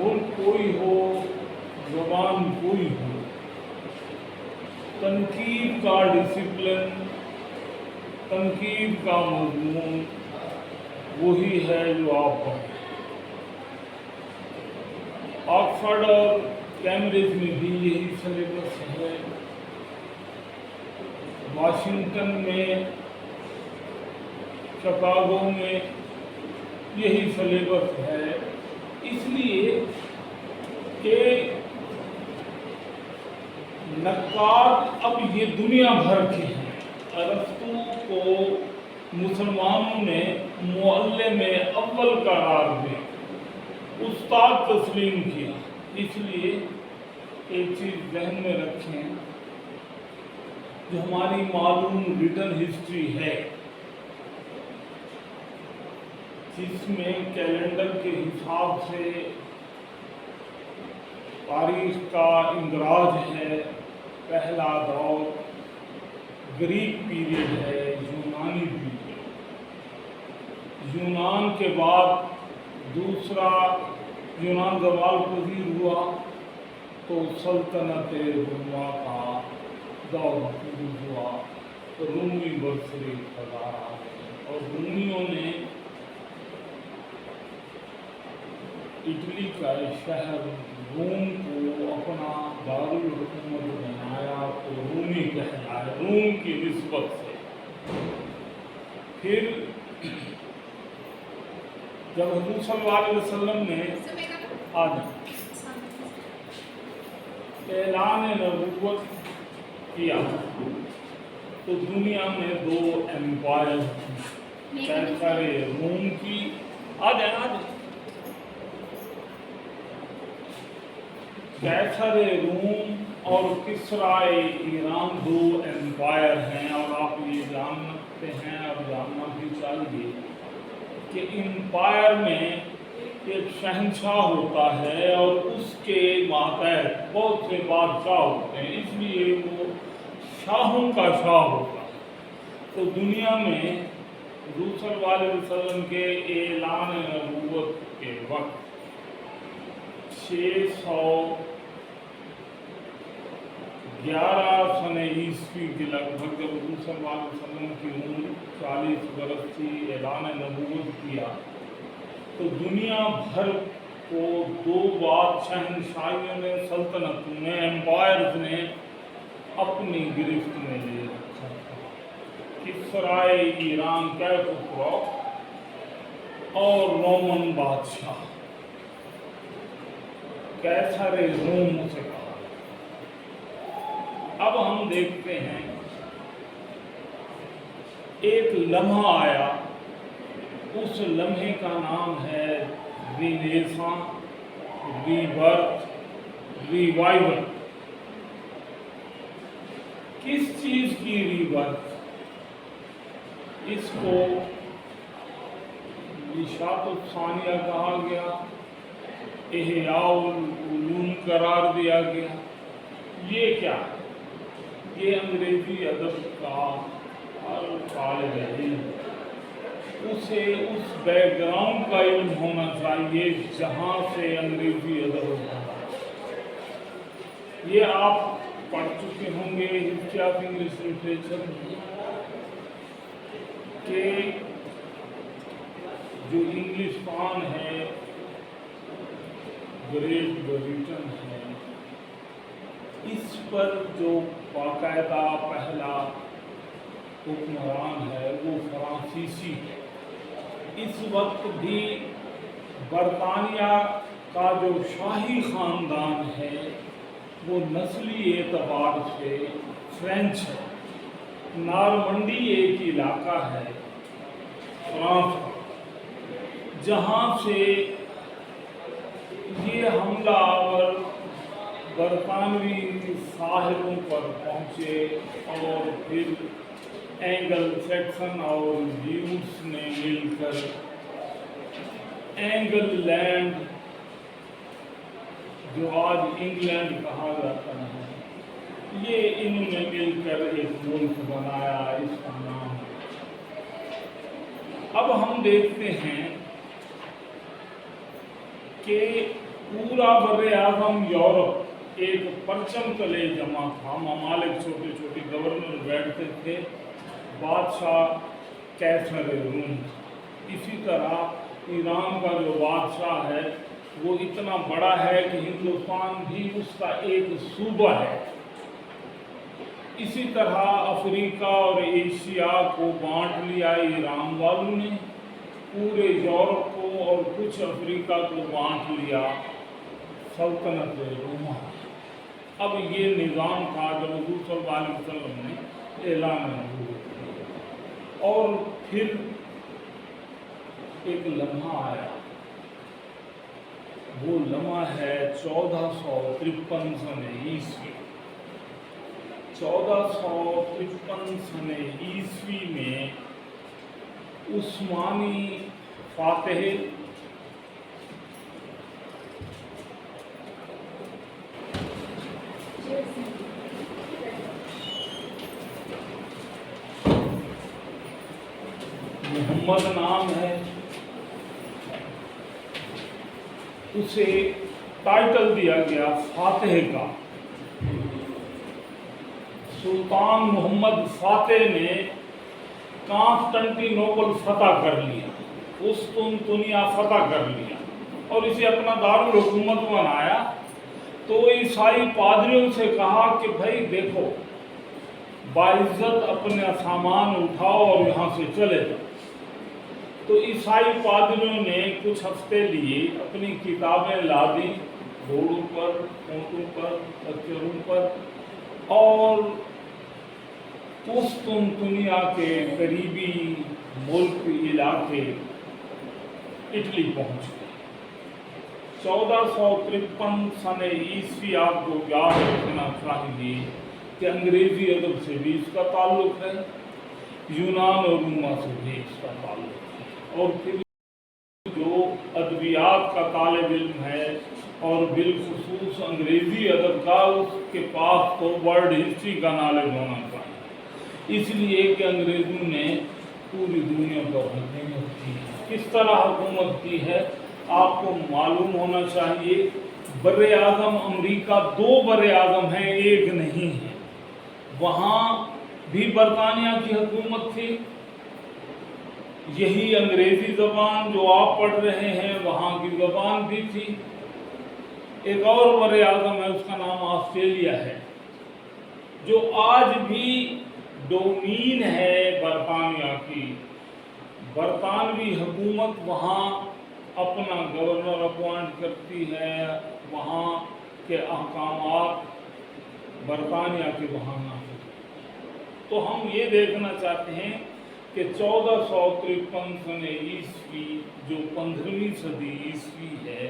ملک کوئی ہو، زبان کوئی ہو، تنقید کا ڈسپلن، تنقید کا مضمون وہی ہے جو آپ پڑھیں۔ آکسفورڈ اور کیمبرج میں بھی یہی سلیبس ہے، واشنگٹن میں، شکاگو میں یہی سلیبس ہے، اس لیے کہ نقاد اب یہ دنیا بھر کے ہیں۔ ارسطو کو مسلمانوں نے معلم اول قرار دے، استاد تسلیم کیا۔ اس لیے ایک چیز ذہن میں رکھیں، جو ہماری معلوم ریٹن ہسٹری ہے، جس میں کیلنڈر کے حساب سے تاریخ کا اندراج ہے، پہلا دور گریک پیریڈ ہے، یونانی پیریڈ، یونان کے بعد دوسرا یونان زوال پذیر ہوا تو سلطنت روما کا دور شروع ہوا، رومی برسر اقتدار آ گئے اور رومیوں نے اٹلی کا شہر روم کو اپنا دارالحکومت بنایا تو رومی کہلائے، روم کی نسبت سے۔ پھر جب حضور صلی اللہ علیہ وسلم نے اعلان نبوت کیا تو دنیا میں دو ایمپائر کیسر روم کی کیسر روم اور کسرائے ایران دو ایمپائر ہیں، اور آپ یہ جانتے ہیں اور جاننا بھی چاہیے کہ امپائر میں ایک شہنشاہ ہوتا ہے اور اس کے ماتحت بہت سے بادشاہ ہوتے ہیں، اس لیے وہ شاہوں کا شاہ ہوتا ہے۔ تو دنیا میں حضور صلی اللہ علیہ وسلم کے اعلان نبوت کے وقت 611 سن عیسوی کے لگ بھگ جب حضور صلی اللہ علیہ وسلم کی عمر 40 برس تھی، اعلان نبوت کیا تو دنیا بھر کو دو شہنشاہیوں نے، سلطنتوں نے، ایمپائرز نے اپنی گرفت میں لے رکھا تھا۔ کسرائے ایران کیفر اور رومن بادشاہ کیسر روم سے کہا۔ اب ہم دیکھتے ہیں ایک لمحہ آیا، اس لمحے کا نام ہے رینیساں، ری برتھ، ریوائول۔ کس چیز کی ری برتھ؟ اس کو اشاعت الثانیہ کہا گیا، احیاء العلوم قرار دیا گیا۔ یہ کیا ہے؟ یہ انگریزی ادب کا ہر طالب علم اسے اس بیک گراؤنڈ کا علم ہونا چاہیے جہاں سے انگریزی ادب ہوتا ہے۔ یہ آپ پڑھ چکے ہوں گے ہسٹری آف انگلش لٹریچر کہ جو انگلش فان ہے، گریٹ بریٹن ہے، اس پر جو باقاعدہ پہلا حکمران ہے وہ فرانسیسی ہے۔ اس وقت بھی برطانیہ کا جو شاہی خاندان ہے وہ نسلی اعتبار سے فرینچ ہے۔ نارمنڈی ایک علاقہ ہے فرانس کا جہاں سے یہ حملہ آور برطانوی ساحلوں پر پہنچے اور پھر اینگل سیکسن اور جیوز نے مل کر اینگل لینڈ، جو آج انگلینڈ کہا جاتا ہے، یہ انہوں نے مل کر ایک ملک بنایا، اس کا نام۔ اب ہم دیکھتے ہیں کہ पूरा बर-ए-आज़म यूरोप एक परचम तले जमा था। ममालिक छोटे छोटे गवर्नर बैठते थे, बादशाह कैसर रूम। इसी तरह ईरान का जो बादशाह है वो इतना बड़ा है कि हिंदुस्तान भी उसका एक सूबा है। इसी तरह अफ्रीका और एशिया को बांट लिया ईरान वालों ने, पूरे यूरोप को और कुछ अफ्रीका को बांट लिया सल्तनत रोमा। अब ये निज़ाम था जो हुज़ूर सल्लल्लाहु अलैहि वसल्लम ने ऐलान किया। और फिर एक लम्हा आया, वो लम्हा है 1453 सने ईस्वी। 1453 सने ईस्वी में उस्मानी फातेह मोहम्मद नाम है, उसे टाइटल दिया गया फातेह का। सुल्तान मोहम्मद फातेह ने कॉन्स्टेंटिनोपल फतह कर लिया, कुस्तुनतुनिया फतह कर लिया और इसे अपना दारुल हुकूमत बनाया। तो ईसाई पादरियों से कहा कि भाई देखो, बाइज्जत अपना सामान उठाओ और यहाँ से चले जाओ। तो ईसाई पादरियों ने कुछ हफ्ते लिए, अपनी किताबें ला दी घोड़ों पर, ऊँटों पर, खच्चरों पर, और कुस्तुनतुनिया के करीबी मुल्क इलाके इटली पहुँच गए। 1453 सने ईस्वी आपको याद रखना चाहिए कि अंग्रेजी अदब से भी इसका ताल्लुक है, यूनान और रोमा से भी इसका ताल्लुक है। और फिर जो अदबियात का तालिब इल्म है और बिलखुसूस अंग्रेजी अदब का, उसके पास तो वर्ल्ड हिस्ट्री का नॉलेज होना चाहिए। इसलिए कि अंग्रेज़ों ने पूरी दुनिया पर हुकूमत की है। किस तरह हुकूमत की है आपको मालूम होना चाहिए। बर-ए-आज़म अमरीका 2 बर-ए-आज़म हैं, एक नहीं है। वहाँ भी बरतानिया की हुकूमत थी, यही अंग्रेज़ी ज़बान जो आप पढ़ रहे हैं वहाँ की ज़बान भी थी। एक और बर-ए-आज़म है, उसका नाम ऑस्ट्रेलिया है, जो आज भी डोमीन है बरतानिया की। बरतानवी हुकूमत वहाँ अपना गवर्नर अपॉइंट करती है, वहाँ के अहकामात बरतानिया के वहाँ नाफिज। तो हम ये देखना चाहते हैं कि 1453 सने ईस्वी जो 15वीं सदी ईस्वी है,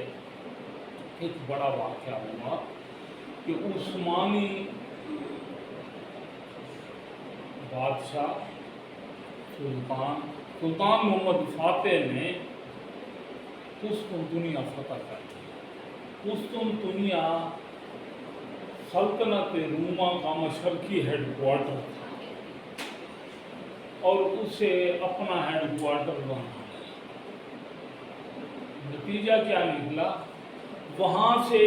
एक बड़ा वाक़या हुआ कि उस्मानी बादशाह सुल्तान मोहम्मद फातेह ने कुस्तुनतुनिया फतह कर लिया। कुस्तुनतुनिया सल्तनत रोमा का मशरकी हेडक्वार्टर था और उसे अपना हेडक्वार्टर बना। नतीजा क्या निकला, वहाँ से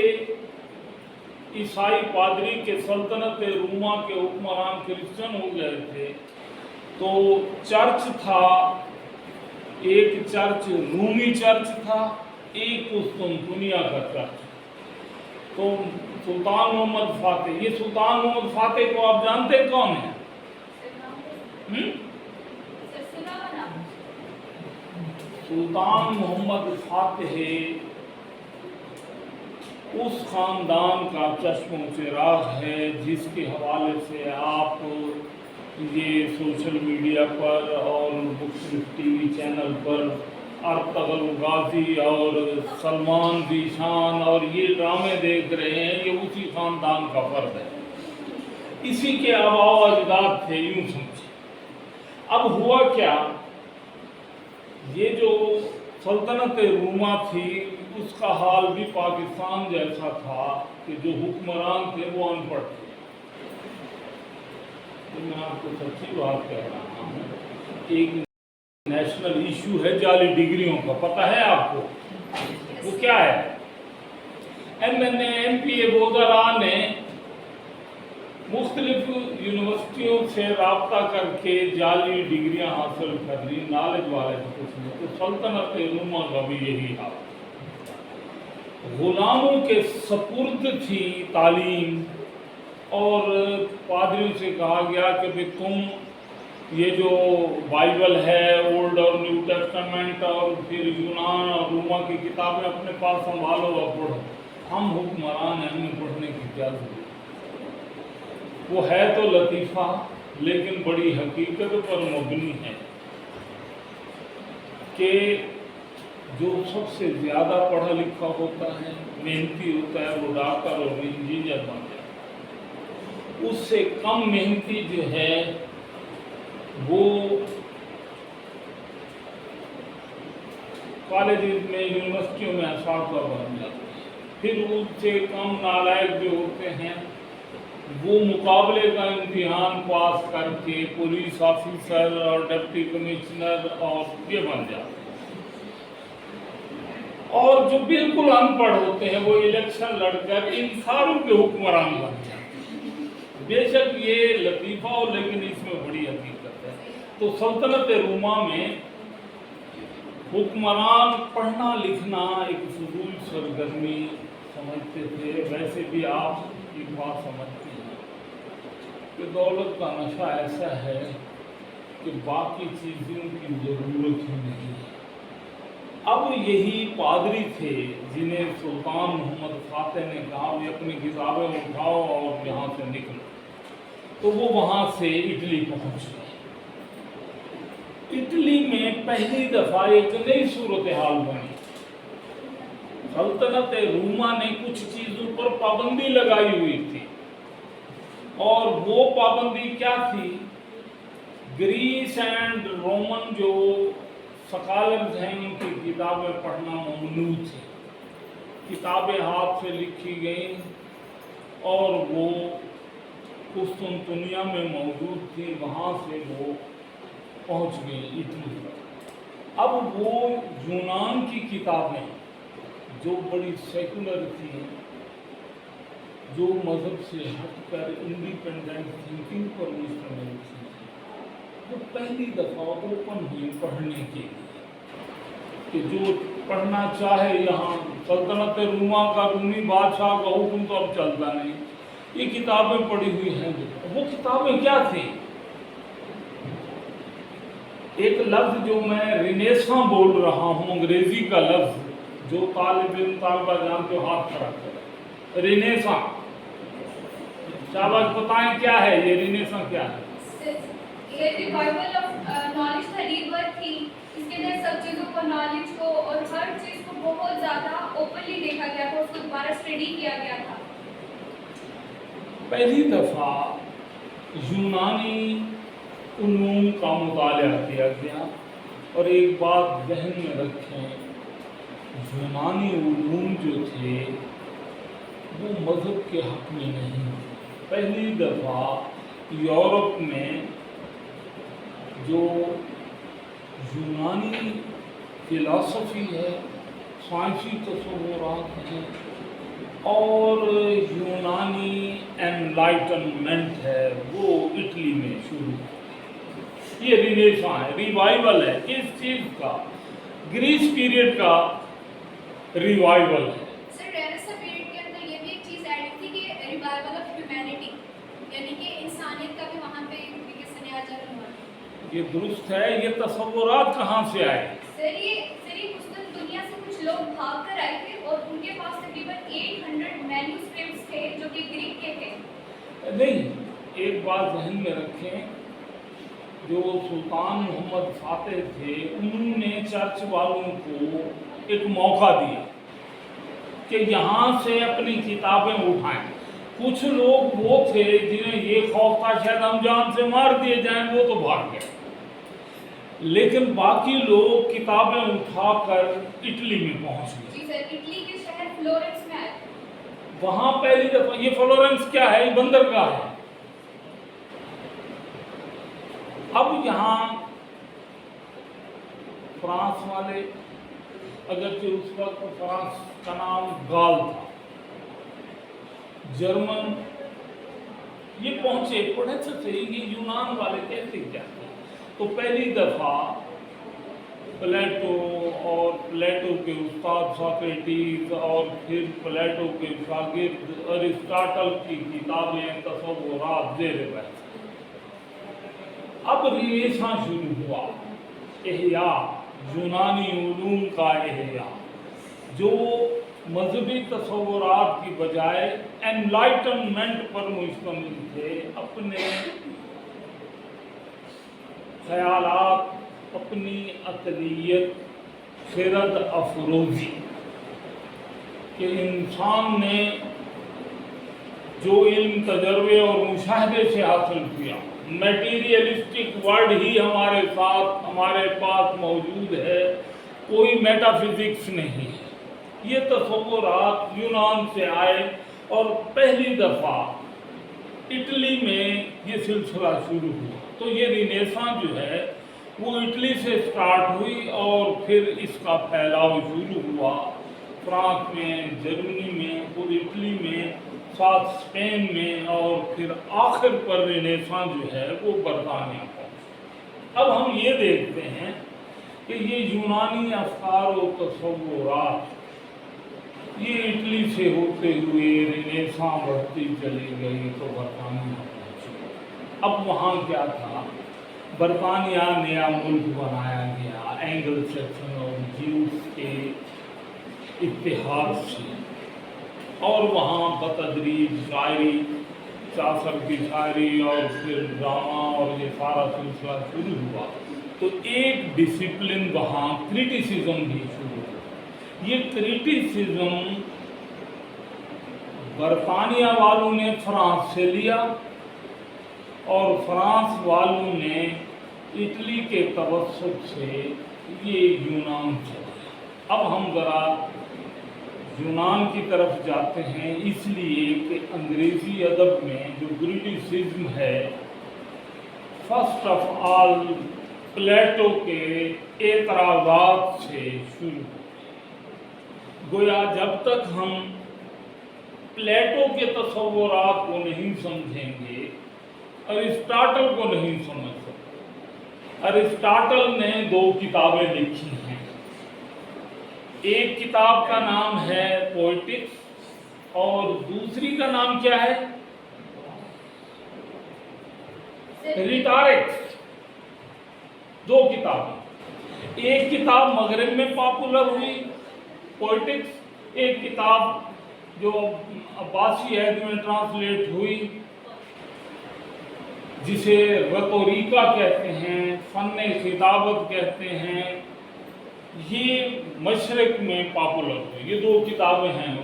ईसाई पादरी के सल्तनत रोमा के हुक्मरान क्रिश्चियन हो गए थे। तो चर्च था, एक चर्च रूमी चर्च था, एक कुस्तुनतुनिया का चर्च। तो सुल्तान मोहम्मद फातेह, ये सुल्तान मोहम्मद फातेह को आप जानते कौन है? सुल्तान मोहम्मद फातेह उस ख़ानदान का चश्मो चिराग है जिसके हवाले से आप ये सोशल मीडिया पर और मुख्तलिफ टीवी चैनल पर अर्तगल गाजी और सलमान ज़ीशान और ये ड्रामे देख रहे हैं, ये उसी ख़ानदान का फर्द है, इसी के आबाओ अजदाद थे, यूँ समझे। अब हुआ क्या, ये जो सल्तनत रोमा थी उसका हाल भी पाकिस्तान जैसा था कि जो हुक्मरान थे वो अनपढ़ थे। तो मैं आपको सच्ची बात कह रहा हूँ, एक नेशनल इशू है जाली डिग्रियों का, पता है आपको वो क्या है? MPA وزراء نے مختلف یونیورسٹیوں سے رابطہ کر کے جعلی ڈگریاں حاصل کر لی نالج والے قسم. تو سلطنت روما کا بھی یہی حال. غلاموں کے سپرد تھی تعلیم اور پادریوں سے کہا گیا کہ بھی تم یہ جو بائبل ہے اولڈ اور نیو ٹیسٹمنٹ اور پھر یونان اور روما کی کتابیں اپنے پاس سنبھالو اور پڑھو. ہم حکمران ہیں, ہمیں پڑھنے کی کیا ضرورت. وہ ہے تو لطیفہ لیکن بڑی حقیقت پر مبنی ہے کہ جو سب سے زیادہ پڑھا لکھا ہوتا ہے, محنتی ہوتا ہے, وہ ڈاکٹر اور انجینئر بن جاتا ہے. اس سے کم محنتی جو ہے وہ کالجز میں یونیورسٹیوں میں اساتذہ بن جاتے ہیں. پھر ان سے کم نالائق جو ہوتے ہیں وہ مقابلے کا امتحان پاس کر کے پولیس آفیسر اور ڈپٹی کمشنر اور یہ بن جاتے ہیں. اور جو بالکل ان پڑھ ہوتے ہیں وہ الیکشن لڑ کر ان ساروں کے حکمران بن جاتے ہیں. بے شک یہ لطیفہ ہو لیکن اس میں بڑی حقیقت ہے. تو سلطنت روما میں حکمران پڑھنا لکھنا ایک فضول سرگرمی سمجھتے تھے. ویسے بھی آپ ایک بات سمجھتے ہیں کہ دولت کا نشہ ایسا ہے کہ باقی چیزوں کی ضرورت ہی نہیں ہے. اب یہی پادری تھے جنہیں سلطان محمد فاتح نے کہا کہ اپنی کتابیں اٹھاؤ اور یہاں سے نکلو. تو وہ وہاں سے اٹلی پہنچ گئے. اٹلی میں پہلی دفعہ ایک نئی صورتحال بنی. سلطنت روما نے کچھ چیزوں پر پابندی لگائی ہوئی تھی اور وہ پابندی کیا تھی؟ گریس اینڈ رومن جو سکالرز ہیں ان کی کتابیں پڑھنا ممنوع تھی. کتابیں ہاتھ سے لکھی گئیں اور وہ قسطنطنیہ میں موجود تھی, وہاں سے وہ پہنچ گئی اٹلی. اب وہ یونان کی کتابیں جو بڑی سیکولر تھیں, جو مذہب سے ہٹ کر انڈیپینڈنٹ تھنکنگ پر مشتمل تھی, وہ پہلی دفعہ اوپن ہوئی پڑھنے کے لیے کہ جو پڑھنا چاہے. یہاں سلطنت روما کا رومی بادشاہ کا حکم تو اب چلتا نہیں, یہ کتابیں پڑھی ہوئی ہیں. وہ کتابیں کیا تھیں؟ ایک لفظ جو میں رینیساں بول رہا ہوں, انگریزی کا لفظ, جو طالب علم طالبہ جانتے ہو ہاتھ کھڑا کریں. رینیساں, شاباش بتائیں کیا ہے یہ رینیساں کیا ہے؟ یہ ریوائول آف نالج کا ریبرتھ تھی. اس کے اندر سب چیزوں کو, نالج کو اور ہر چیز کو بہت زیادہ اوپنلی دیکھا گیا تھا, اس کو دوبارہ اسٹڈی کیا گیا تھا. پہلی دفعہ یونانی علوم کا مطالعہ کیا گیا. اور ایک بات ذہن میں رکھیں, یونانی علوم جو تھے وہ مذہب کے حق میں نہیں. پہلی دفعہ یورپ میں جو یونانی فلسفی ہے, سائنسی تصورات ہیں اور یونانی انلائٹنمنٹ ہے, وہ اٹلی میں شروع. یہ رینیساں ہے, ریوائول ہے. کس چیز کا؟ گریس پیریڈ کا ریوائول ہے. سر رینیساں پیریڈ کے اندر یہ بھی ایک چیز ایڈ تھی کہ ریوائول آف ہیومینٹی, یعنی کہ انسانیت کا بھی وہاں پہ ایک طریقے سے نیا جنم ہوا. یہ درست ہے. یہ تصورات کہاں سے آئے؟ سر یہ دنیا سے کچھ لوگ بھاگ کر آئے تھے اور ان کے پاس تقریباً 800 مینوسکرپٹس تھے جو کہ گریک کے تھے. نہیں, ایک بات ذہن میں رکھیں, جو سلطان محمد فاتح تھے انہوں نے چرچ والوں کو ایک موقع دیا کہ یہاں سے اپنی کتابیں اٹھائیں. کچھ لوگ وہ تھے جنہیں یہ خوف تھا شاید ہم جان سے مار دیے جائیں, وہ تو بھاگ گئے. لیکن باقی لوگ کتابیں اٹھا کر اٹلی میں پہنچ گئے. جی سر, اٹلی کے شہر فلورنس میں آئے. وہاں پہلی دفعہ, یہ فلورنس کیا ہے؟ یہ بندرگاہ ہے. اب یہاں فرانس والے, اگرچہ اس وقت فرانس کا نام گال تھا, जर्मन ये पहुंचे, पढ़े तो सही कि यूनान वाले कहते क्या थे। तो पहली दफ़ा प्लेटो और प्लेटो के उस्ताद सॉक्रेटिस और फिर प्लेटो के शागिर्द अरिस्टाटल की किताबें तसव्वुरात ज़ेर बहस। अब रिनेसां शुरू हुआ, इहया, यूनानी उलूम का इहया, जो मजहबी तसव्वुरात की बजाय एनलाइटनमेंट पर मुश्तमिल थे। अपने ख्यालात, अपनी अक़लियत, खिरद अफरोज़ी कि इंसान ने जो इल्म, तजर्बे और मुशाहदे से हासिल किया, मटेरियलिस्टिक वर्ल्ड ही हमारे साथ, हमारे पास मौजूद है, कोई मेटाफिजिक्स नहीं है। ये तसव्वुरात यूनान से आए और पहली दफ़ा इटली में ये सिलसिला शुरू हुआ। तो ये रिनेसां जो है वो इटली से स्टार्ट हुई और फिर इसका फैलाव शुरू हुआ फ्रांस में, जर्मनी में, और इटली में, साथ स्पेन में, और फिर आखिर पर रिनेसां जो है वो बरतानिया पहुंची। अब हम ये देखते हैं कि ये यूनानी अफकार और तसव्वुरात ये इटली से होते हुए रिनेसां बढ़ती चली गई तो बरतानिया पहुंची। अब वहाँ क्या था, बरतानिया नया मुल्क बनाया गया एंग्लो सैक्सन और ज्यूस के इत्तेहाद से, और वहाँ बतदरीज शायरी, चासर की शायरी और फिर ड्रामा और ये सारा सिलसिला शुरू हुआ। तो एक डिसिप्लिन वहाँ क्रिटिसिज्म भी शुरू हुआ। ये क्रिटिसिज्म बरतानिया वालों ने फ्रांस से लिया और फ्रांस वालों ने इटली के तवस्सुत से ये यूनान चला। अब हम ज़रा यूनान की तरफ जाते हैं, इसलिए कि अंग्रेज़ी अदब में जो क्रिटिसिज्म है, फर्स्ट ऑफ ऑल प्लेटो के एतराज़ात से शुरू। गोया जब तक हम प्लेटो के तसव्वुरात को नहीं समझेंगे, अरिस्टाटल को नहीं समझ सकते। अरिस्टाटल ने 2 किताबें लिखी हैं। एक किताब का नाम है पोएटिक्स और दूसरी का नाम क्या है, रिटारिक्स। 2 किताबें। एक किताब मगरिब में पॉपुलर हुई पोएटिक्स, एक किताब जो अब्बासी अहद में ट्रांसलेट हुई जिसे रतोरिका कहते हैं, फन खिताबत कहते हैं, ये मशरक में पॉपुलर हुई। ये 2 किताबें हैं।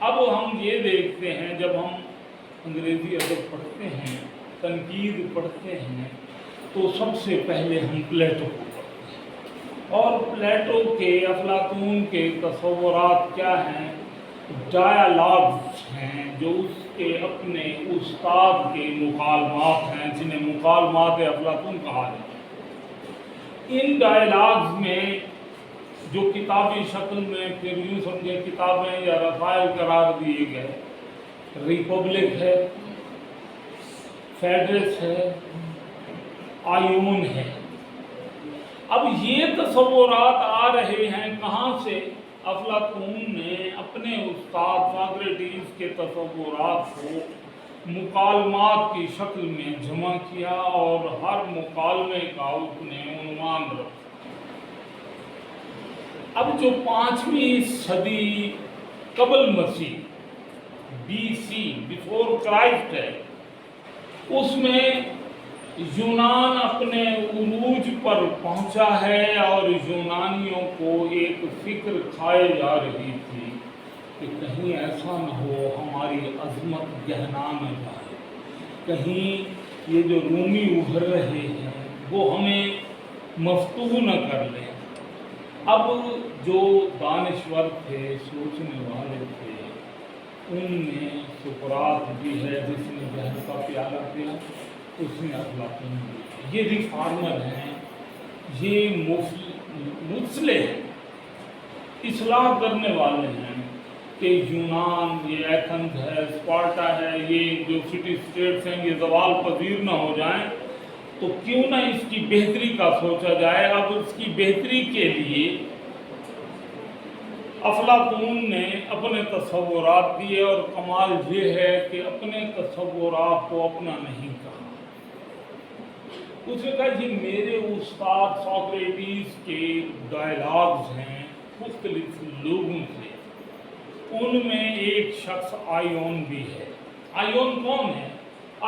अब हम ये देखते हैं, जब हम अंग्रेज़ी अदब पढ़ते हैं, तनकीद पढ़ते हैं, तो सबसे पहले हम प्लेटो को पढ़ते हैं। और प्लेटो के, अफलातून के तसव्वुरात क्या हैं, डायलॉग्स हैं, जो उसके अपने उस्ताद के मुकालमात हैं, जिन्हें मुकालमात अफलातून कहा जाता है। इन डायलॉग्स में जो किताबी शक्ल में, फिर यूँ समझे किताबें या रसायल करार दिए गए, रिपब्लिक है, फेडरस है, आयून है। अब ये तसव्वुरात आ रहे हैं कहाँ से? अफलातून ने अपने उस्ताद सॉक्रेटिस के तसव्वुरात को मुकालमात की शक्ल में जमा किया और हर मुकालमे का उसने उन्वान रखा। अब जो 5वीं सदी कबल मसीह, BC, बिफोर क्राइस्ट है, उसमें यूनान अपने उरूज पर पहुंचा है और यूनानियों को एक फिक्र खाए जा रही थी कि कहीं ऐसा न हो हमारी अजमत गहना न जाए, कहीं ये जो रूमी उभर रहे हैं वो हमें मफ्तूह न कर लें। अब जो दानिश्वर थे, सोचने वाले थे, उनमें सुकरात भी है जिसने जहर का प्याला पिया, उसने अफलातून भी। ये रिफार्मर हैं, ये मुस्लिम हैं, इस्लाह करने वाले हैं, کہ یونان، یہ ایتھنز ہے، اسپارٹا ہے، یہ جو سٹی اسٹیٹس ہیں یہ زوال پذیر نہ ہو جائیں، تو کیوں نہ اس کی بہتری کا سوچا جائے۔ اب اس کی بہتری کے لیے افلاطون نے اپنے تصورات دیے، اور کمال یہ ہے کہ اپنے تصورات کو اپنا نہیں کہا۔ اس نے کہا جی میرے استاد سوکریٹس کے ڈائلاگز ہیں مختلف لوگوں سے، ان میں ایک شخص آئیون بھی ہے۔ آئیون کون ہے؟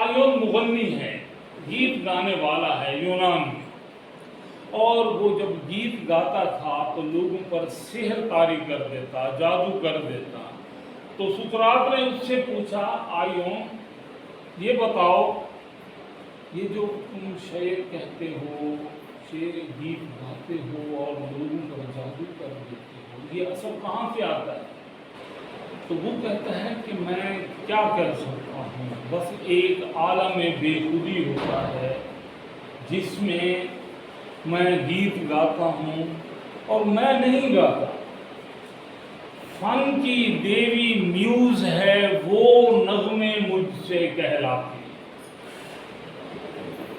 آئیون مغنی ہے، گیت گانے والا ہے یونان میں، اور وہ جب گیت گاتا تھا تو لوگوں پر سحر طاری کر دیتا، جادو کر دیتا۔ تو سقراط نے اس سے پوچھا آئیون یہ بتاؤ، یہ جو تم شعر کہتے ہو، شعر گیت گاتے ہو اور لوگوں پر جادو کر دیتے ہو، یہ اثر کہاں سے آتا ہے؟ تو وہ کہتا ہے کہ میں کیا کر سکتا ہوں، بس ایک عالم بے خودی ہوتا ہے جس میں میں گیت گاتا ہوں اور میں نہیں گاتا۔ فن کی دیوی میوز ہے، وہ نغمے مجھ سے کہلاتی۔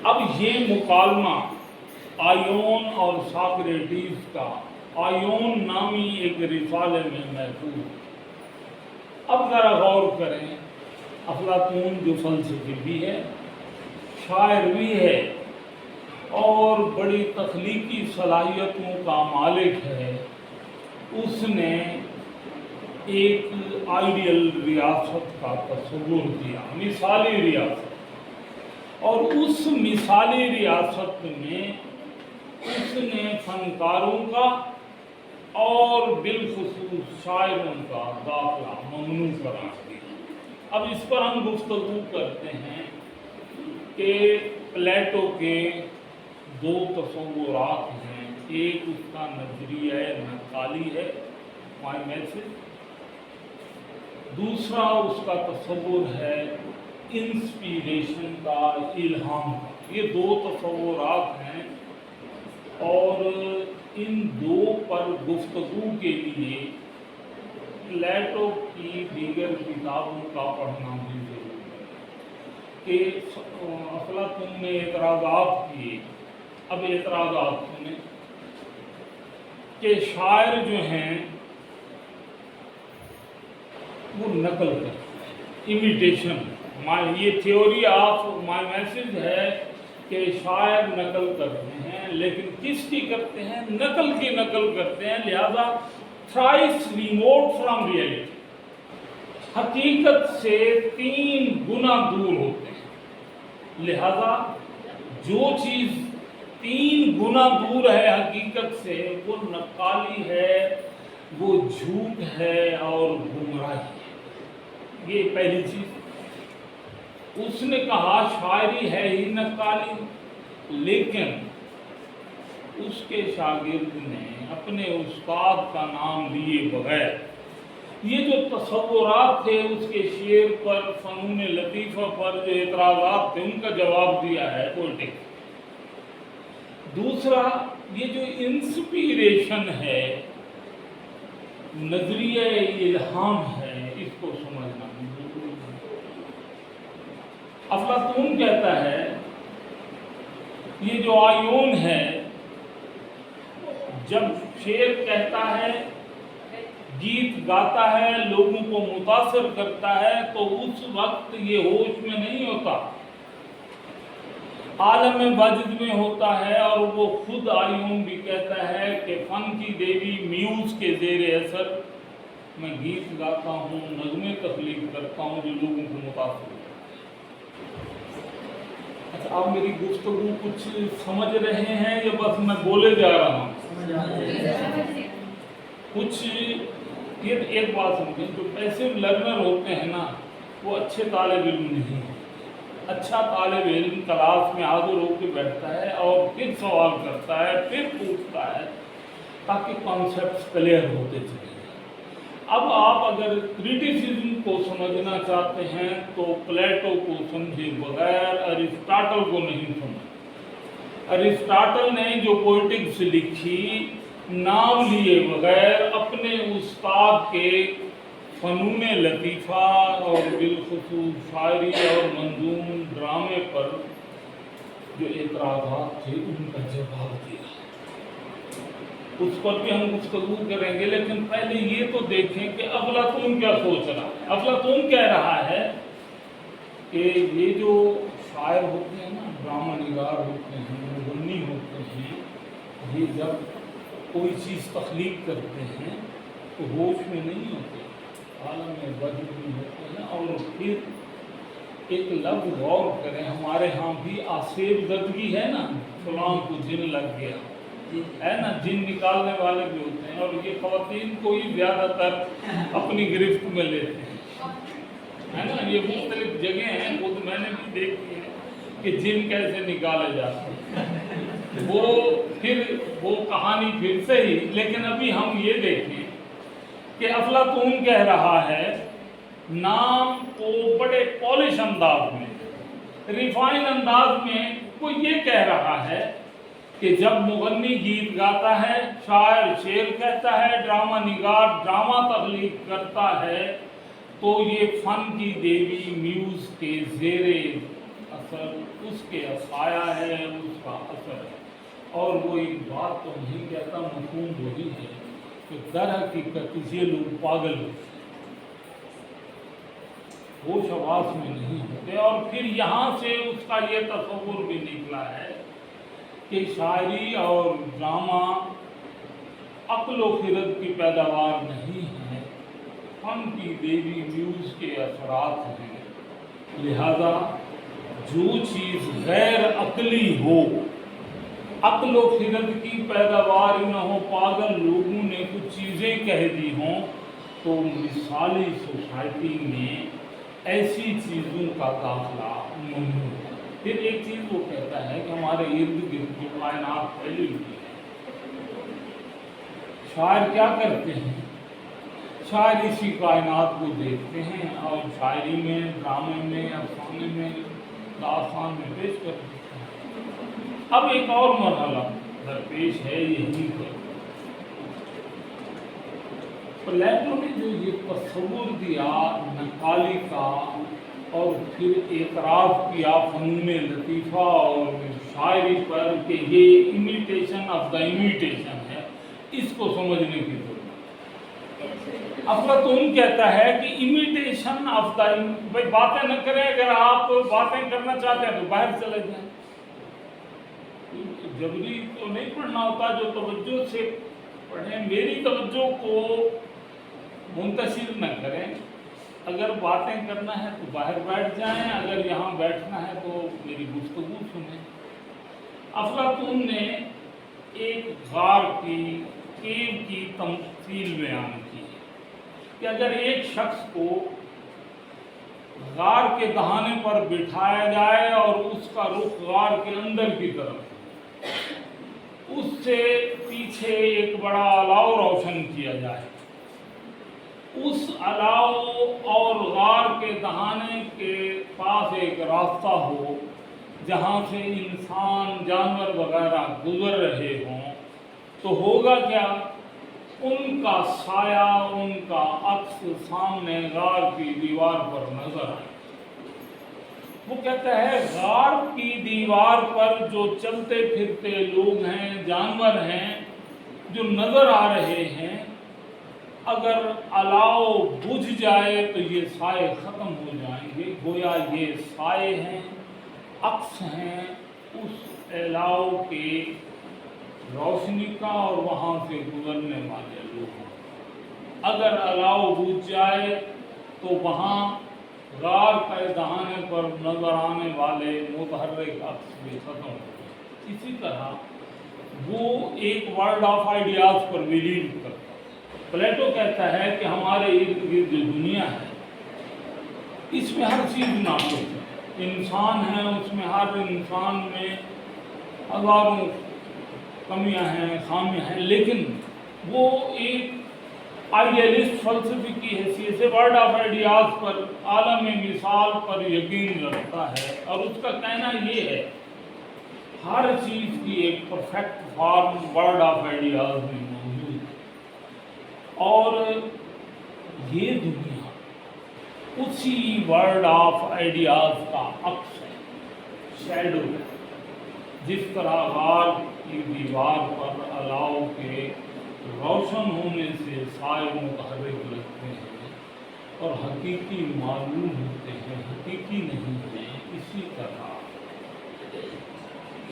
اب یہ مکالمہ آئیون اور ساکریٹس کا آئیون نامی ایک رسالے میں محفوظ ہے۔ اب ذرا غور کریں، افلاطون جو فلسفی بھی ہے، شاعر بھی ہے اور بڑی تخلیقی صلاحیتوں کا مالک ہے، اس نے ایک آئیڈیل ریاست کا تصور کیا، مثالی ریاست، اور اس مثالی ریاست میں اس نے فنکاروں کا اور بالخصوص شاعروں کا داخلہ ممنوع قرار دیا۔ اب اس پر ہم گفتگو کرتے ہیں کہ پلیٹو کے دو تصورات ہیں، ایک اس کا نظریہ نقالی ہے، مائمیسس، دوسرا اس کا تصور ہے انسپیریشن کا، الہام کا۔ یہ دو تصورات ہیں، اور ان دو پر گفتگو کے لیے پلیٹو کی دیگر کتابوں کا پڑھنا بھی ضروری ہے۔ کہ افلاطون نے اعتراضات کیے، اب اعتراضات سنیں کہ شاعر جو ہیں وہ نقل کرتے ہیں، امیٹیشن۔ یہ تھیوری آف مائمیسس ہے کہ شاعر نقل کرتے ہیں، لیکن کس کی کرتے ہیں؟ نقل کی نقل کرتے ہیں، لہذا thrice remote from reality، حقیقت سے 3 گنا دور ہوتے ہیں۔ لہذا جو چیز 3 گنا دور ہے حقیقت سے، وہ نقالی ہے، وہ جھوٹ ہے اور گمراہی ہے۔ یہ پہلی چیز۔ اس نے کہا شاعری ہے ہی نقالی، لیکن اس کے شاگرد نے اپنے استاد کا نام لیے بغیر یہ جو تصورات تھے اس کے شعر پر، فنون لطیفہ پر جو اعتراضات تھے، ان کا جواب دیا ہے پوئٹک۔ دوسرا، یہ جو انسپیریشن ہے، نظریہ الہام ہے، اس کو سمجھنا ضروری ہے۔ افلاطون کہتا ہے یہ جو آئیون ہے، جب شعر کہتا ہے، گیت گاتا ہے، لوگوں کو متاثر کرتا ہے، تو اس وقت یہ ہوش میں نہیں ہوتا، عالم واجد میں ہوتا ہے۔ اور وہ خود آئیون بھی کہتا ہے کہ فن کی دیوی میوز کے زیر اثر میں گیت گاتا ہوں، نغمے تخلیق کرتا ہوں جو لوگوں کو متاثر کرتا ہے۔ اچھا، آپ میری گفتگو کچھ سمجھ رہے ہیں یا بس میں بولے جا رہا ہوں؟ کچھ یہ ایک بات سمجھیں، جو پیسو لرنر ہوتے ہیں نا، وہ اچھے طالب علم نہیں ہیں۔ اچھا طالب علم کلاس میں حاضر ہو کے بیٹھتا ہے اور پھر سوال کرتا ہے، پھر پوچھتا ہے، تاکہ کانسیپٹس کلیئر ہوتے چلے جائیں۔ اب آپ اگر کریٹیسزم کو سمجھنا چاہتے ہیں تو پلیٹو کو سمجھے بغیر ارسطاٹل کو نہیں سمجھیں۔ ارسطاٹل نے جو پوئٹکس لکھی، نام لیے بغیر اپنے استاد کے फ़नून लतीफ़ा और बिलखुसूस शायरी और मंजूम ड्रामे पर जो एतराज़ात थे उनका जवाब दिया। उस पर भी हम गुफ्तगू करेंगे, लेकिन पहले ये तो देखें कि अफलातून क्या सोच रहा है। अफलातून कह रहा है कि ये जो शायर होते हैं ना, ड्रामा निगार होते हैं, मुगन्नी होते हैं, ये जब कोई चीज़ तख्लीक करते हैं तो होश में नहीं होते, आलम में वजूद में होते हैं। और फिर एक लफ्ज़ गौर करें, हमारे यहाँ भी आसेब ज़दगी है ना, फलां को जिन लग गया है ना, जिन निकालने वाले भी होते हैं, और ये ख़वातीन को ही ज़्यादातर अपनी गिरफ्त में लेते हैं, है ना। ये मुख्तलिफ जगह हैं, खुद मैंने भी देखी है कि जिन कैसे निकाले जाते हैं। वो कहानी फिर से ही, लेकिन अभी हम ये देखें कि अफलातून कह रहा है नाम को बड़े पॉलिश अंदाज में, रिफाइन अंदाज में वो ये कह रहा है कि जब मुगन्नी गीत गाता है, शायर शेर कहता है, ड्रामा निगार ड्रामा तख्लीक करता है, तो ये फ़न की देवी म्यूज़ के ज़ेरे असर उसके साया है, उसका असर है। और वो एक बात तो नहीं कहता, मफ़हूम वही है कि दर हकीकत ये लोग पागल होते हैं, होश हवास में नहीं होते। और फिर यहाँ से उसका ये तस्वुर भी निकला है कि शायरी और ड्रामा अक्ल व खिरद की पैदावार नहीं है, फन की देवी म्यूज़ के असरात हैं। लिहाजा जो चीज़ गैर अक्ली हो, अक्ल व खिरद की पैदावार न हो, पागल लोगों ने कुछ चीज़ें कह दी हों, तो मिसाली सोसाइटी में ऐसी चीज़ों का दाखिला ममनू है। फिर एक चीज़ वो कहता है कि हमारे इर्द गिर्द जो कायनात फैली हुई है, शायर क्या करते हैं, शायर इसी कायनात को देखते हैं और शायरी में, ड्रामे में, अफसाने में, दास्तान में पेश कर देते हैं। अब एक और मरहला दरपेश है यही है, प्लेटो ने जो ये तस्वुर दिया नकाली का और फिर एतराज़ किया फ़नून लतीफ़ा और शायरी पर कि ये इमिटेशन ऑफ द इमिटेशन है, इसको समझने की ज़रूरत है। अफलातून कहता है कि इमिटेशन ऑफ द, भाई बातें न करें, अगर आप बातें करना चाहते हैं तो बाहर चले जाएं, जबरी तो नहीं पढ़ना होता, जो तवज्जो से पढ़ें। मेरी तवज्जो को मुंतशिर न करें, अगर बातें करना है तो बाहर बैठ जाएं, अगर यहाँ बैठना है तो मेरी गुफ्तगू सुनें। अफलातून ने एक गार की, केव की तमसील बयान की है कि अगर एक शख्स को गार के दहाने पर बिठाया जाए और उसका रुख गार के अंदर की तरफ, उससे पीछे एक बड़ा अलाव रोशन किया जाए, उस अलाव और गार के दहाने के पास एक रास्ता हो जहाँ से इंसान जानवर वगैरह गुजर रहे हों, तो होगा क्या, उनका साया, उनका अक्स सामने गार की दीवार पर नजर आए। वो कहता है गार की दीवार पर जो चलते फिरते लोग हैं, जानवर हैं, जो नजर आ रहे हैं, अगर अलाव बुझ जाए तो ये साए ख़त्म हो जाएंगे। गोया ये साए हैं, अक्स हैं उस अलाव के रोशनी का और वहाँ से गुजरने वाले लोग। अगर अलाव बुझ जाए तो वहाँ गार के दहाने पर नजर आने वाले मुतहर्रिक अक्स भी ख़त्म हो गए। इसी तरह वो एक वर्ल्ड ऑफ आइडियाज़ पर बिलीव करता है। प्लेटो कहता है कि हमारे इर्द गिर्द जो दुनिया है, इसमें हर चीज़ नाक़िस है। इंसान है, उसमें हर इंसान में हज़ारों कमियां हैं, खामियां हैं, लेकिन वो एक आइडियलिस्ट फ़लसफ़े की हैसियत से वर्ल्ड ऑफ आइडियाज़ पर, आलम मिसाल पर यकीन रखता है। और उसका कहना ये है हर चीज़ की एक perfect form world of ideas में मौजूद है। और ये दुनिया उसी वर्ल्ड ऑफ आइडियाज का अक्स है, शैडो है। जिस तरह गार की दीवार पर अलाव के रोशन होने से साए मुतहर्रिक लगते हैं और हकीकी मालूम होते हैं, हकीकी नहीं है, इसी तरह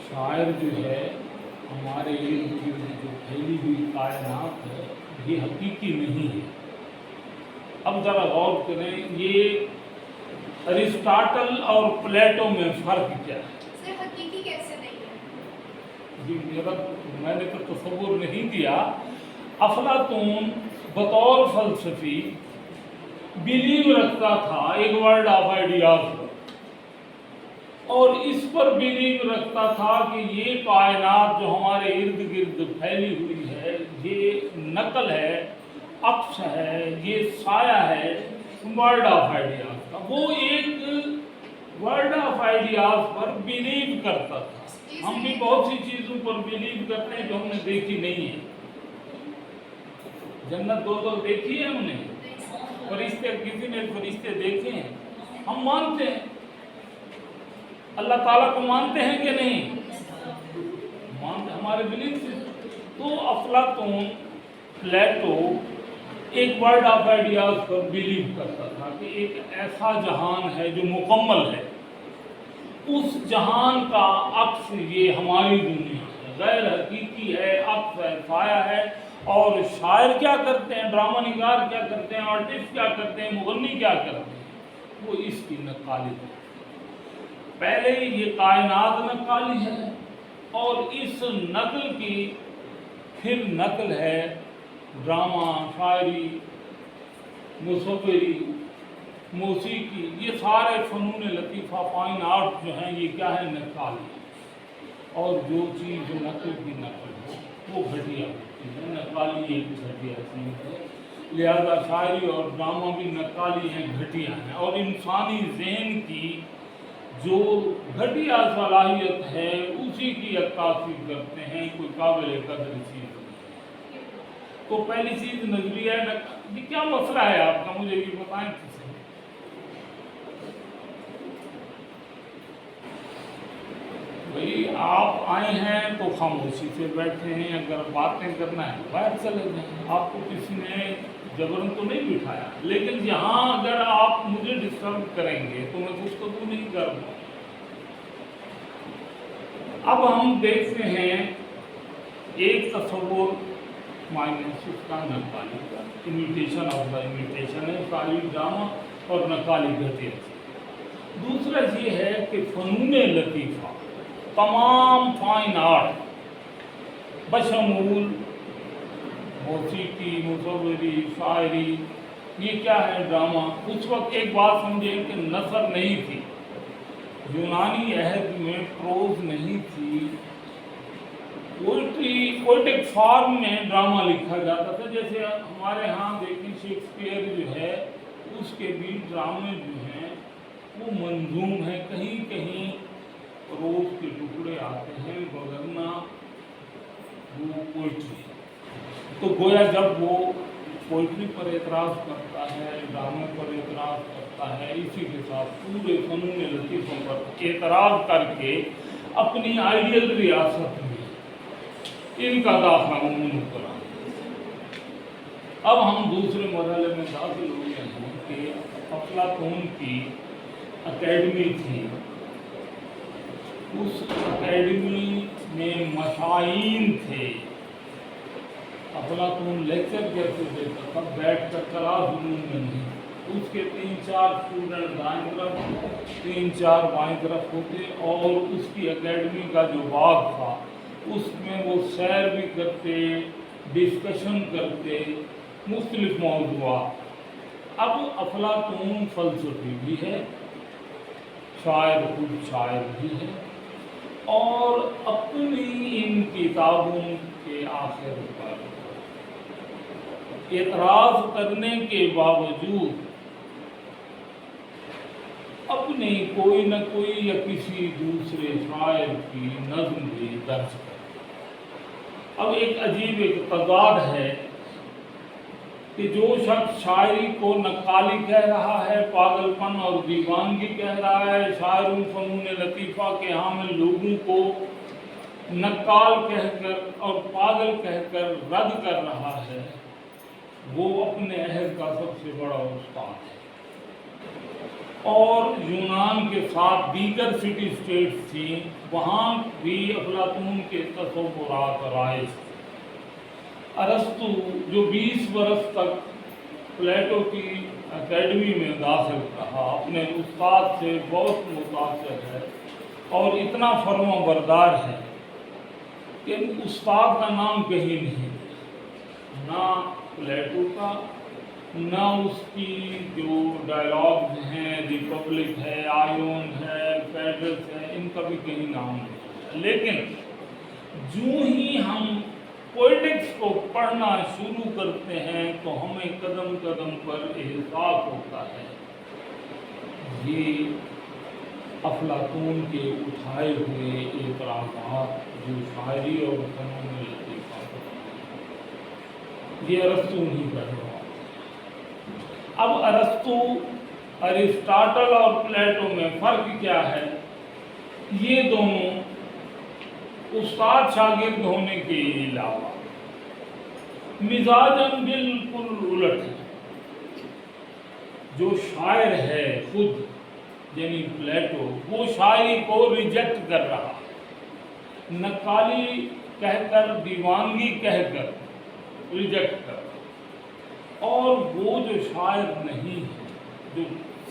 शायर जो है हमारे इर्द गिर्द जो फैली हुई कायनात है ये हकीकी नहीं है। अब ज़रा गौर करें, ये अरिस्टाटल और प्लेटो में फ़र्क क्या है? सिर्फ हकीकी कैसे नहीं है? जी मैंने तो तसव्वुर नहीं दिया। अफलातून बतौर फलसफी बिलीव रखता था एक वर्ल्ड ऑफ आइडियाज पर, और इस पर बिलीव रखता था कि ये कायनात जो हमारे इर्द गिर्द फैली हुई है ये नकल है, अक्स है, ये साया है वर्ल्ड ऑफ आइडियाज का। वो एक वर्ल्ड ऑफ आइडियाज पर बिलीव करता था। हम भी बहुत सी चीज़ों पर बिलीव करते हैं जो हमने देखी नहीं है। जन्नत दो देखी है हमने, फरिश्ते किसी ने फरिश्ते देखे हैं, हम मानते हैं। अल्लाह ताला को मानते हैं कि नहीं? मानते, हमारे बिलीफ से। तो अफलातून प्लेटो एक वर्ल्ड ऑफ आइडियाज पर बिलीव करता था कि एक ऐसा जहान है जो मुकम्मल है, उस जहान का अक्स ये हमारी दुनिया है, गैर हकीकी है, अक्स है, साया है। और शायर क्या करते हैं, ड्रामा निगार क्या करते हैं, आर्टिस्ट क्या करते हैं, मुगन्नी क्या करते हैं, वो इसकी नक्काली है। पहले ये कायनात नक्काली है और इस नकल की फिर नकल है ड्रामा, शायरी, मुसव्वरी, मौसीकी, ये सारे फ़नून लतीफ़ा, फाइन आर्ट जो हैं ये क्या है, नक्काली। और जो चीज़ नकल की नकल है वो घटिया होती है। नक्काली एक घटिया चीज़ है, लिहाजा शायरी और ड्रामा भी नक्काली हैं, घटिया हैं। और इंसानी ज़हन की जो घटिया सलाहियत है उसी की अक्कासी करते हैं, कोई काबिल कदर चीज़। तो पहली चीज़ नजरिया ये क्या मसला है आपका, मुझे ये बताएं किसी। भाई आप आए हैं तो खामोशी से बैठे हैं, अगर बातें करना है बाहर चले जाएं। आपको किसी ने जबरन तो नहीं बिठाया, लेकिन यहाँ अगर आप मुझे डिस्टर्ब करेंगे तो मैं कुछ तो नहीं करूँगा। अब हम देखते हैं एक तस्वुर माइनस उसका नक्काली का, इमिटेशन ऑफ द इमिटेशन है सारी ड्रामा और नक्काली घटिया। दूसरा ये है कि फ़नून लतीफ़ा, तमाम फाइन आर्ट बशमूल मौसीकी, मुसव्वरी, शायरी, ये क्या है, ड्रामा। उस वक्त एक बात समझें कि नसर नहीं थी, यूनानी अहद में प्रोज नहीं थी, पोएटिक फॉर्म में ड्रामा लिखा जाता था। जैसे हमारे यहाँ देखिए शेक्सपियर जो है उसके भी ड्रामे जो हैं वो मंजूम है, कहीं कहीं रोज के टुकड़े आते हैं, वगरना वो पोइट्री। तो गोया जब वो पोइट्री पर एतराज़ करता है, ड्रामे पर एतराज़ करता है, इसी के साथ पूरे फ़नून लतीफ़ों पर एतराज़ करके अपनी आइडियल रियासत में इनका दाखिला मुमकिन करा। अब हम दूसरे मरहले में दाखिल हो गए हैं कि अफलातून की अकेडमी थी, उस अकेडमी में मशाइन थे। अफलातून लेक्चर कैसे देता था, बैठ कर क्लास रूम में नहीं, उसके 3-4 स्टूडेंट दाएं तरफ 3-4 बाएं तरफ होते, और उसकी अकेडमी का जो बाग था उसमें वो सैर भी करते, डिस्कशन करते, मुख्तलिफ मौज़ूआत। अब अफलातून फ़लसफ़ी भी है, शायर खुद शायर भी है, और अपनी इन किताबों के आखिर पर एतराज़ करने के बावजूद अपनी कोई न कोई या किसी दूसरे शायर की नज़्म भी दर्ज कर। अब एक अजीब एक तज़ाद है کہ جو شخص شاعری کو نقالی کہہ رہا ہے، پاگلپن اور دیوانگی کہہ رہا ہے، شاعروں فنون لطیفہ کے حامل لوگوں کو نقال کہہ کر اور پاگل کہہ کر رد کر رہا ہے، وہ اپنے عہد کا سب سے بڑا استاد ہے۔ اور یونان کے ساتھ دیگر سٹی اسٹیٹس تھیں، وہاں بھی افلاطون کے تصورات رائج تھے۔ ارسطو جو 20 برس تک پلیٹو کی اکیڈمی میں داخل رہا، اپنے استاد سے بہت متاثر ہے اور اتنا فرما بردار ہے کہ استاد کا نام کہیں نہیں، نہ پلیٹو کا، نہ اس کی جو ڈائلاگز ہیں، ریپبلک ہے، آئیون ہے، فیڈرس ہے، ان کا بھی کہیں نام نہیں۔ لیکن جو ہی ہم پولیٹکس کو پڑھنا شروع کرتے ہیں تو ہمیں قدم قدم پر احساس ہوتا ہے یہ افلاطون کے اٹھائے ہوئے اعتراضات جو شاعری اور فنون لطیفہ یہ ارسطو نہیں کر رہا۔ اب ارسطو، ارسطاٹل اور پلیٹو میں فرق کیا ہے؟ یہ دونوں استاد شاگرد ہونے کے علاوہ مزاجاً بالکل الٹ ہے۔ جو شاعر ہے خود یعنی پلیٹو، وہ شاعری کو ریجیکٹ کر رہا ہے، نقالی کہہ کر، دیوانگی کہہ کر ریجیکٹ کر رہا، اور وہ جو شاعر نہیں ہے، جو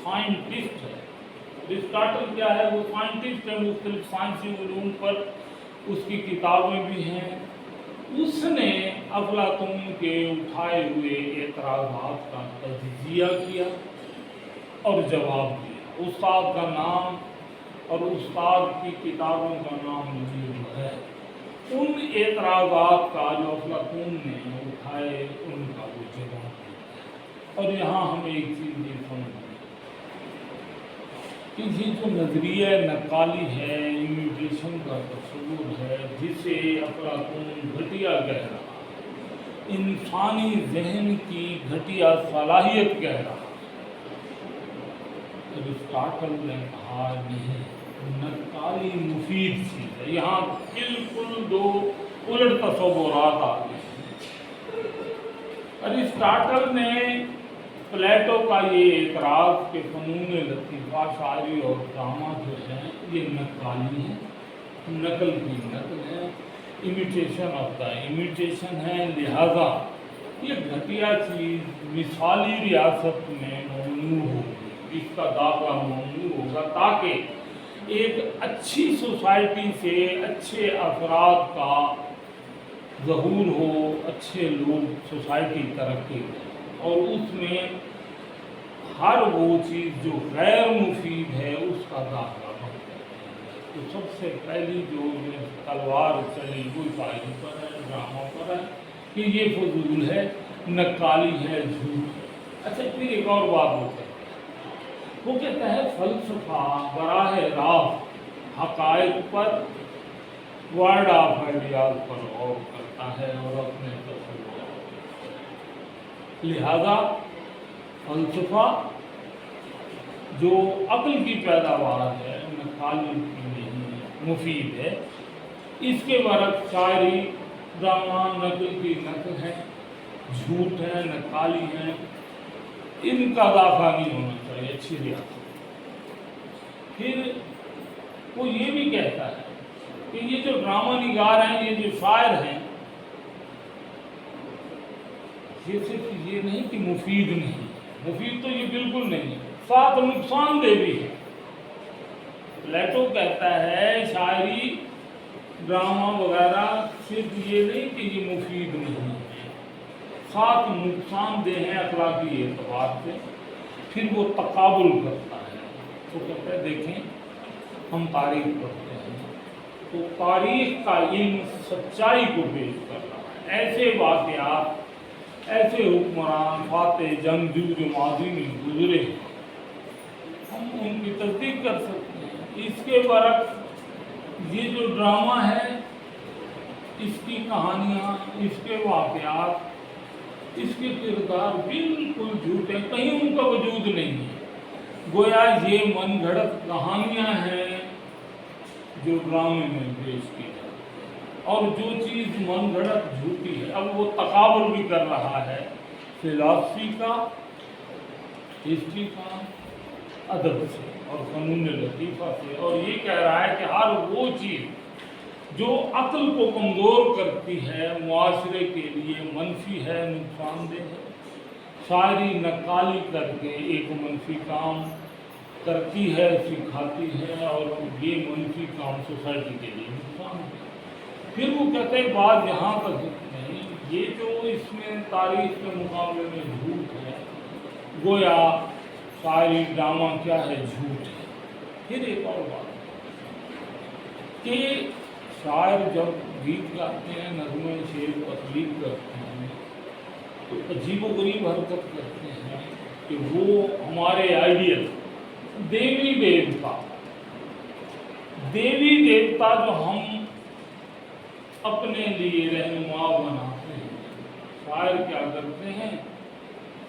سائنٹسٹ ہے، ارسطاٹل کیا ہے؟ وہ سائنٹسٹ ہے، مختلف سائنسی علوم پر اس کی کتابیں بھی ہیں۔ اس نے افلاطون کے اٹھائے ہوئے اعتراضات کا تجزیہ کیا اور جواب دیا۔ استاد کا نام اور استاد کی کتابوں کا نام لکھا ہے۔ ان اعتراضات کا جو افلاطون نے اٹھائے، ان کا وہ جواب دیا۔ اور یہاں ہمیں ایک چیز یہ سمجھنا کہ یہ جو نظریہ نقالی ہے، امیٹیشن کا تصور ہے، جسے افلاطون گھٹیا کہہ رہا، انسانی ذہن کی گھٹیا صلاحیت کہہ رہا، ارسطاٹل نے کہا نہیں، نقالی مفید چیز ہے۔ یہاں بالکل دو الٹ تصورات آتے ہیں۔ ارسطاٹل نے پلیٹو کا یہ اعتراض کہ فنون لطیفہ، شاعری اور ڈرامہ جو ہیں یہ نقالی ہیں، نقل کی نقل ہے، امیٹیشن آف دا امیٹیشن ہے، لہذا یہ گھٹیا چیز مثالی ریاست میں ممنوع ہوگی، اس کا داخلہ ممنوع ہوگا، تاکہ ایک اچھی سوسائٹی سے اچھے افراد کا ظہور ہو، اچھے لوگ سوسائٹی ترقی کریں، اور اس میں ہر وہ چیز جو غیر مفید ہے اس کا داخلہ بند کرے۔ تو سب سے پہلی جو تلوار چلی وہ شاعری پر ہے، ڈرامہ پر ہے، کہ یہ فضول ہے، نقالی ہے، جھوٹ ہے۔ اچھا، پھر ایک اور بات وہ کہتا ہے، وہ کہتا ہے فلسفہ براہ راست حقائق پر، ورڈ آف آئیڈیاز پر غور کرتا ہے اور اپنے تصورات، لہذا فلسفہ جو عقل کی پیداوار ہے، نقالی کی نہیں ہے، مفید ہے۔ اس کے برعکس شاعری، ڈرامہ نقل کی نقل ہے، جھوٹ ہے، نقالی ہے، ان کا داخلہ نہیں ہونا چاہیے اچھی ریاست۔ پھر وہ یہ بھی کہتا ہے کہ یہ جو ڈرامہ نگار ہیں، یہ جو شاعر ہیں، یہ صرف یہ نہیں کہ مفید نہیں، مفید تو یہ بالکل نہیں ہے، ساتھ نقصان دہ بھی ہے۔ پلیٹو کہتا ہے شاعری، ڈرامہ وغیرہ صرف یہ نہیں کہ یہ مفید نہیں ہے، ساتھ نقصان دہ ہیں اخلاقی اعتبار سے۔ پھر وہ تقابل کرتا ہے، تو کہتا ہے دیکھیں ہم تاریخ پڑھتے ہیں تو تاریخ کا علم سچائی کو پیش کر رہا ہے، ایسے واقعات، ایسے حکمران فاتح جنگجو جو ماضی میں گزرے ہیں، ہم ان کی تصدیق کر سکتے ہیں۔ اس کے برعکس یہ جو ڈرامہ ہے، اس کی کہانیاں، اس کے واقعات इसके किरदार बिल्कुल झूठे, कहीं उनका वजूद नहीं है। गोया ये मनगढ़ंत कहानियां हैं जो ड्रामे में पेश की जाती, और जो चीज़ मनगढ़ंत झूठी है, अब वो तकाबुल भी कर रहा है फिलॉसफी का, हिस्ट्री का, अदब से और फ़नून लतीफ़ा से, और ये कह रहा है कि हर वो चीज़ जो अक्ल को कमज़ोर करती है, मुआशरे के लिए मनफी है, नुकसानदेह है। शायरी नक्काली करके एक मनफी काम करती है, सिखाती है, और ये मनफी काम सोसाइटी के लिए नुकसान है। फिर वो कहते हैं बात यहाँ तक नहीं, ये जो इसमें तारीख के मुकाबले में झूठ है, गोया शायरी ड्रामा क्या है, झूठ है। फिर एक और बात कि शायर जब गीत गाते हैं, नज़्में शेर तख्लीक करते हैं, तो अजीबोगरीब हरकत करते हैं कि वो हमारे आइडियल देवी देवता जो हम अपने लिए रहनुमा बनाते हैं, शायर क्या करते हैं,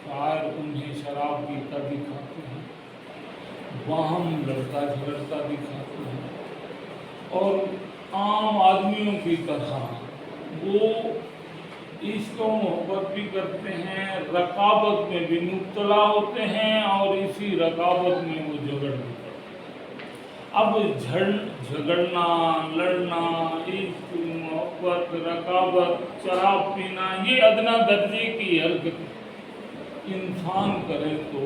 शायर उन्हें शराब पीता दिखाते हैं, वाहम लड़ता झगड़ता दिखाते हैं, और आम आदमियों की तरह वो इश्क और मोहब्बत भी करते हैं, रकाबत में भी मुब्तला होते हैं, और इसी रकाबत में वो झगड़ भी करते हैं। अब झगड़ना, लड़ना, इश्क, मोहब्बत, रकाबत, शराब पीना, ये अदना दर्जे की हरकत इंसान करे तो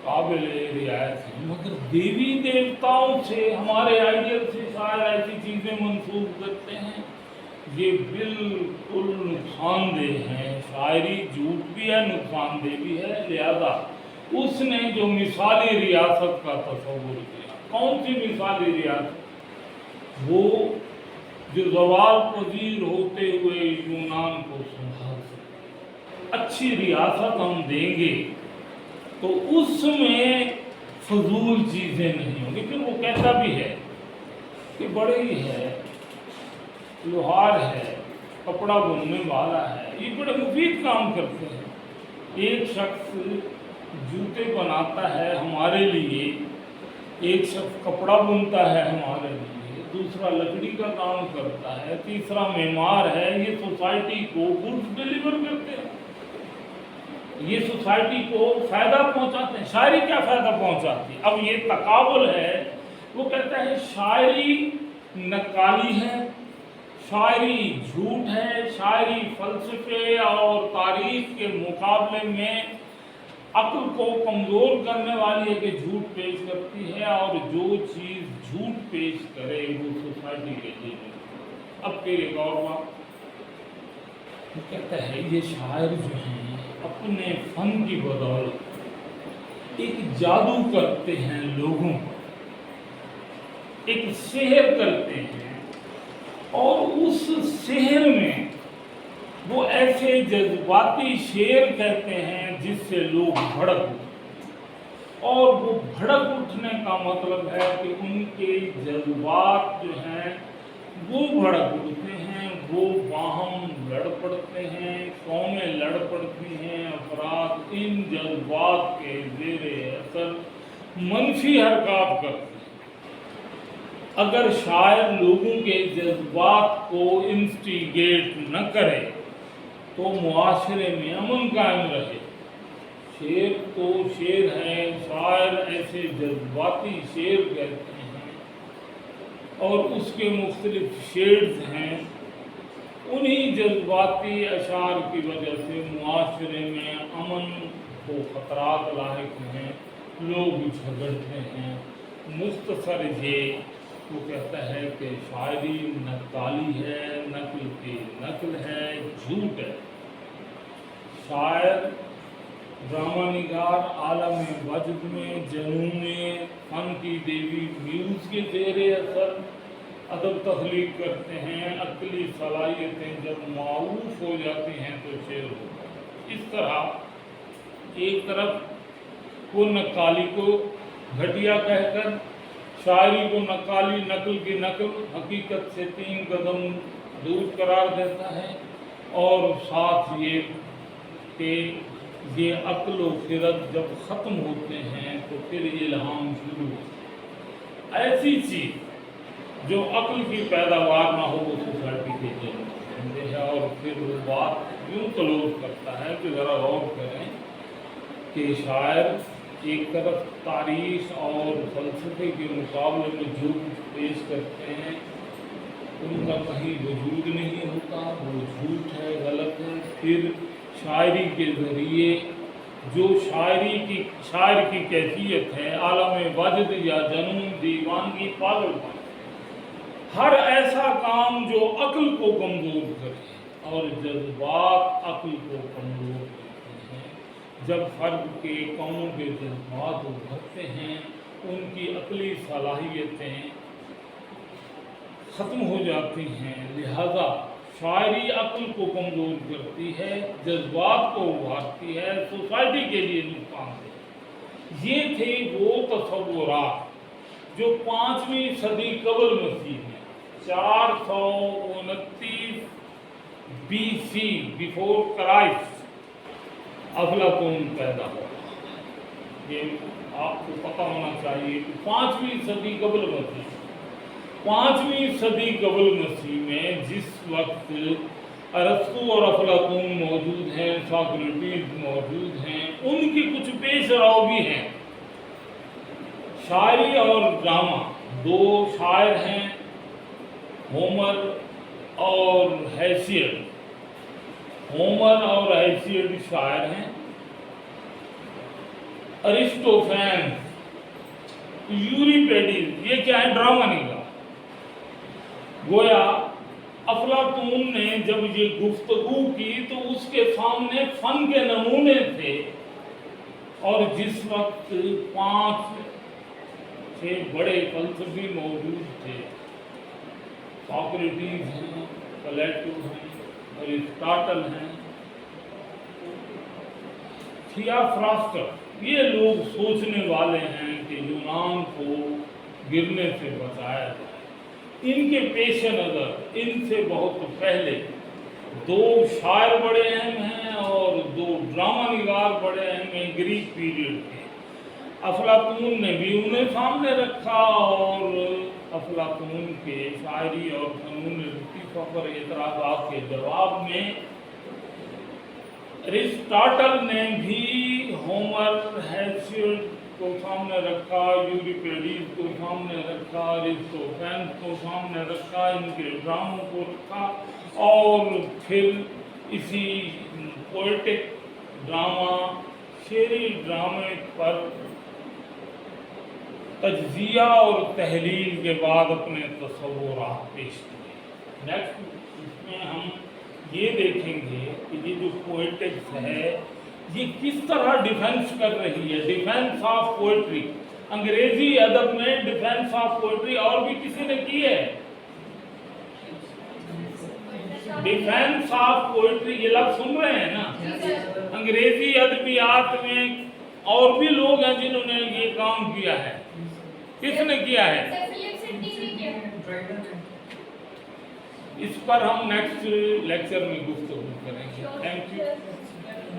काबिल रियायत है, मगर देवी देवताओं से, हमारे आइडियल से शायद ऐसी चीज़ें मंसूब करते हैं, ये बिल्कुल नुकसानदेह हैं। शायरी झूठ भी है, नुकसानदेह भी है। लिहाजा उसने जो मिसाली रियासत का तस्वुर किया, कौन सी मिसाली रियासत, वो जो ज़वाल पजीर होते हुए यूनान को संभाल सके। अच्छी रियासत हम देंगे तो उसमें फजूल चीज़ें नहीं होंगी। फिर वो कहता भी है कि बड़े ही है, लोहार है, कपड़ा बुनने वाला है, ये बड़े मुफीद काम करते हैं। एक शख्स जूते बनाता है हमारे लिए, एक शख्स कपड़ा बुनता है हमारे लिए, दूसरा लकड़ी का काम करता है, तीसरा मेमार है। ये सोसाइटी को गुड्स डिलीवर करते हैं, ये सोसाइटी को फ़ायदा पहुंचाते हैं। शायरी क्या फ़ायदा पहुंचाती है? अब ये तकाबुल है। वो कहता है शायरी नक्काली है, शायरी झूठ है, शायरी फ़लसफ़े और तारीख़ के मुकाबले में अक्ल को कमज़ोर करने वाली है कि झूठ पेश करती है, और जो चीज़ झूठ पेश करे वो सोसाइटी के लिए। अब फिर एक और बात वो कहता है, ये शायर जो हैं अपने फ़न की बदौलत एक जादू करते हैं लोगों को, एक सेहर करते हैं, और उस सेहर में वो ऐसे जज्बाती शेर कहते हैं जिससे लोग भड़क उठें। और वो भड़क उठने का मतलब है कि उनके जज्बात जो हैं वो भड़क उठते हैं, वो बाहम लड़ पड़ते हैं, कौमें लड़ पड़ती हैं, अफराद इन जज्बात के ज़ेरे असर मनफी हरकत करते हैं। अगर शायर लोगों के जज्बात को इंस्टिगेट न करे तो मुआशरे में अमन कायम रहे। शेर तो शेर है, शायर ऐसे जज्बाती शेर कहते हैं, और उसके मुख्तलिफ शेड्स हैं। उन्हीं जज्बाती अशार की वजह से मुआशरे में अमन को ख़तरात लाहिक हैं, लोग झगड़ते हैं। मुख्तसर ये वो कहता है कि शायरी नक्काली है, नकल की नकल है, झूठ है। शायर ड्रामा निगार आलम वजद में जनून फन की देवी म्यूज़ के ज़ेरे असर अदब तख्लीक करते हैं। अक्ली सलाहियतें जब मारूफ हो जाती हैं तो शेर होता है। इस तरह एक तरफ वो नक्काली को घटिया कहकर शायरी को नक्काली, नकल की नकल, हकीकत से 3 कदम दूर करार देता है, और साथ ये کہ یہ عقل و خرد جب ختم ہوتے ہیں تو پھر الہام شروع ہوتا ہے۔ ایسی چیز جو عقل کی پیداوار نہ ہو وہ سوسائٹی کے لیے ہے، اور پھر وہ بات یوں کلوز کرتا ہے کہ ذرا غور کریں کہ شاعر ایک طرف تاریخ اور فلسفے کے مقابلے میں جو کچھ پیش کرتے ہیں ان کا کہیں وجود نہیں ہوتا، وہ جھوٹ ہے، غلط ہے۔ پھر شاعری کے ذریعے جو شاعر کی کیفیت ہے، عالم واجد یا جنون، دیوانگی، پاگل پن، ہر ایسا کام جو عقل کو کمزور کرے اور جذبات عقل کو کمزور کرتے ہیں، جب فرد کے قوموں کے جذبات ابھرتے ہیں، ان کی عقلی صلاحیتیں ختم ہو جاتی ہیں، لہذا شاعری عقل کو کمزور کرتی ہے، جذبات کو ابھارتی ہے، سوسائٹی کے لیے نقصان دہ۔ یہ تھے وہ تصورات جو 5ویں صدی قبل مسیح میں 429 BC بیفور کرائسٹ افلاطون پیدا ہوا۔ یہ آپ کو پتہ ہونا چاہیے کہ 5ویں صدی قبل مسیح، 5ویں صدی قبل مسیح میں جس وقت ارسطو اور افلاطون موجود ہیں، ساکریٹیز موجود ہیں، ان کی کچھ پیش رو بھی ہیں۔ شاعری اور ڈرامہ، دو شاعر ہیں، ہومر اور ہیسیڈ۔ ہومر اور ہیسیڈ شاعر ہیں، ارسطوفینس، یوریپیڈیز، یہ کیا ہے؟ ڈرامہ نگار۔ گویا افلاطون نے جب یہ گفتگو کی تو اس کے سامنے فن کے نمونے تھے، اور جس وقت 5-6 بڑے فلسفی موجود تھے، ساکریٹیز ہیں، پلیٹو ہیں، ارسطاٹل ہیں، تھیافراسٹس، یہ لوگ سوچنے والے ہیں کہ یونان کو گرنے سے بچایا جائے۔ ان کے پیش نظر ان سے بہت پہلے 2 شاعر بڑے اہم ہیں اور 2 ڈرامہ نگار بڑے اہم ہیں گریک پیریڈ کے۔ افلاطون نے بھی انہیں سامنے رکھا، اور افلاطون کے شاعری اور فنون لطیفہ پر اعتراضات کے جواب میں ارسطاٹل نے بھی ہومر، ہیسیڈ کو سامنے رکھا، یوریپیڈیز کو سامنے رکھا، ارسطوفینس کو سامنے رکھا، ان کے ڈراموں کو رکھا، اور پھر اسی پوئٹک ڈرامہ، شعری ڈرامے پر تجزیہ اور تحلیل کے بعد اپنے تصورات پیش کیے۔ نیکسٹ اس میں ہم یہ دیکھیں گے کہ یہ جو پوئٹکس ہے یہ کس طرح ڈیفینس کر رہی ہے، ڈیفینس آف پوئٹری۔ انگریزی ادب میں ڈیفینس آف پوئٹری اور بھی کسی نے کی ہے؟ ڈیفینس آف پوئٹری، یہ لفظ سن رہے ہیں نا؟ انگریزی ادبیات میں اور بھی لوگ ہیں جنہوں نے یہ کام کیا ہے۔ کس نے کیا ہے؟ اس پر ہم نیکسٹ لیکچر میں گفتگو کریں گے۔ Thank you.